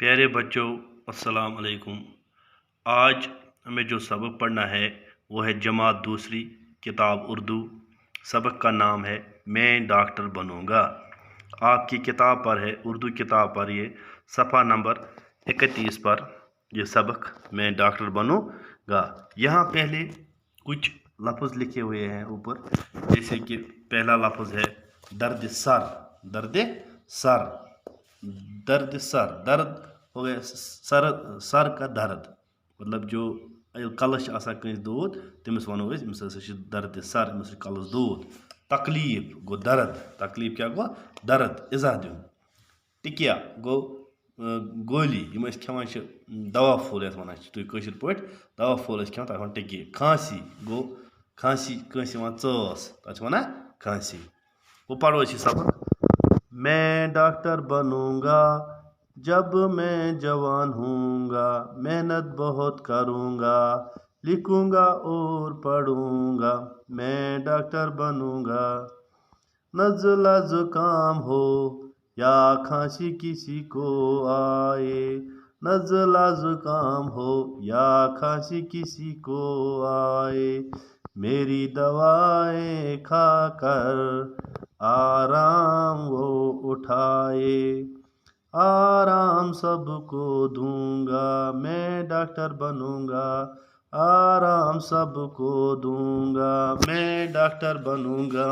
प्यारे बच्चों, अस्सलाम वालेकुम। आज हमें जो सबक पढ़ना है वो है जमात दूसरी, किताब उर्दू। सबक का नाम है मैं डॉक्टर बनूंगा। आपकी किताब पर है, उर्दू किताब पर, ये सफ़ा नंबर 31 पर ये सबक मैं डॉक्टर बनूंगा। यहाँ पहले कुछ लफ्ज़ लिखे हुए हैं ऊपर, जैसे कि पहला लफ्ज़ है दर्द सर। दर्द सर, दर्द सर, दर्द हो गया सर, सर का दर्द मतलब जो कलस कंस दूध तमिस वनो दर्द सर, अमिस कलस दूध। तकलीफ गो दर्द, तकलीफ क्या गो दर्द, इजा दिन। टिकिया गो गोली, खेवान दवा फूल वन तुम पे दवा फूल खेवान तक टिकी। खांसी गो खांसी, कंस चस तक खांसी। वो पढ़ो सबक। मैं डॉक्टर बनूंगा जब मैं जवान हूँगा, मेहनत बहुत करूँगा, लिखूँगा और पढ़ूँगा, मैं डॉक्टर बनूंगा। नज़ला ज़ुकाम हो या खांसी किसी को आए, नज़ला ज़ुकाम हो या खांसी किसी को आए, मेरी दवाएं खाकर आराम वो उठाए, आराम सबको दूंगा, मैं डॉक्टर बनूंगा, आराम सबको दूंगा, मैं डॉक्टर बनूंगा।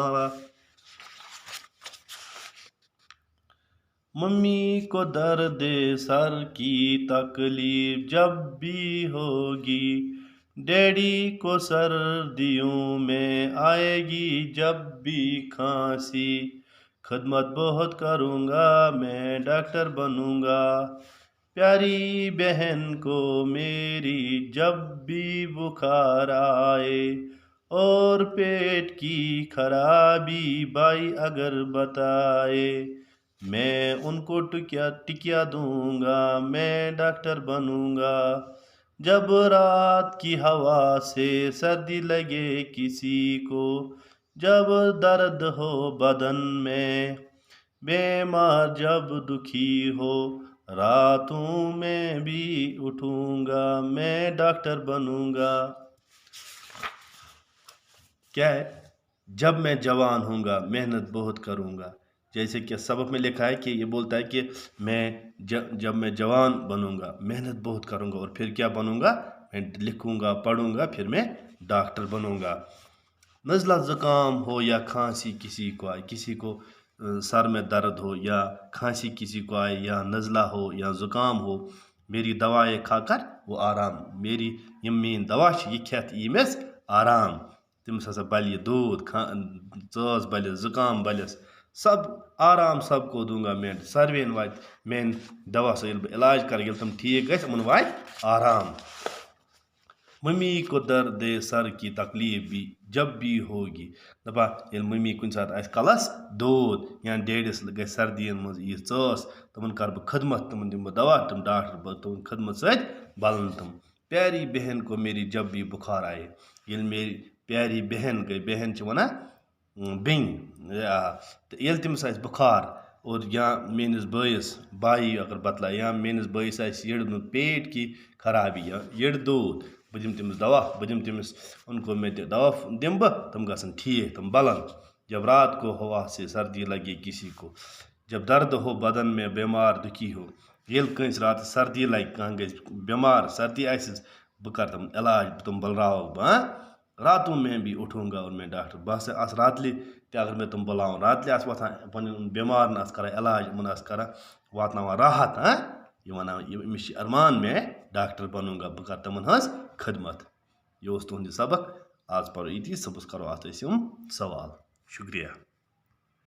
मम्मी को दर्द सर की तकलीफ जब भी होगी, डैडी को सर्दियों में आएगी जब भी खांसी, खदमत बहुत करूँगा, मैं डॉक्टर बनूँगा। प्यारी बहन को मेरी जब भी बुखार आए और पेट की खराबी भाई अगर बताए, मैं उनको टिकिया दूंगा, मैं डॉक्टर बनूंगा। जब रात की हवा से सर्दी लगे किसी को, जब दर्द हो बदन में, बीमार जब दुखी हो, रातों में भी उठूंगा, मैं डॉक्टर बनूंगा। क्या है? जब मैं जवान हूँगा मेहनत बहुत करूँगा। जैसे कि सबक में लिखा है कि ये बोलता है कि जब मैं जवान बनूंगा मेहनत बहुत करूँगा, और फिर क्या बनूंगा? मैं लिखूँगा, पढ़ूँगा, फिर मैं डॉक्टर बनूंगा। नज़ला ज़ुकाम हो या खांसी किसी को आए, किसी को सर में दर्द हो या खांसी किसी को आए या नज़ला हो या ज़ुकाम हो, मेरी दवाएं खाकर वो आराम, मेरी यम दवा ये खेत यमिस आराम, तमिस हसा बल दूध, चस बल, ज़ुकाम बलस, सब आराम सबको दूंगा मैं। सर्वेन वात मेन दवा से इलाज कर तुम ठीक गन वात आराम। मम्मी को दर्द सर की तकलीफ भी जब भी होगी, दपा ये मम्मी कुछ सात कलस दूध या डेडिस ग सर्दियन मज यह चस, तमन कर बह खदमत, तमन दिम दवा, तुम डॉक्टर तुम खदमत सत बलन तुम। प्यारी बहन को मेरी जब भी बुखार आए, ये मेरी प्यारी बहन गई, बहन वना बेन, तो ये तमिस बुखार, और या मेनिस बयस बाई अगर बतला, या मेनिस बयस यड़ पेट की खराबी या यड़ दूध, बह दिम तमिस दवा, बह दिम तमिस, उनको मैं दवा दिम बह, तुम गसन ठीक, तुम बलन। जब रात को हवा से सर्दी लगे किसी को, जब दर्द हो बदन में, बीमार दुखी हो, ये कंस रात सर्दी लगे, कह ग बीमार, सर्दी आसिस, बह कर तुम इलाज, तुम बलराव बह, रातों में भी उठूंगा और मैं डॉक्टर बस आस रातले अगर मैं तुम बुलाऊं, रातले आस वथान पन बीमार न कर इलाज, मन कर वातना राहत। ये वन अमिस अरमान में डॉक्टर बनूंगा, बह कर तमन हज खदमत। यह तुहद सबक। आज पढ़ो इति, सुबह करो अत सवाल। शुक्रिया।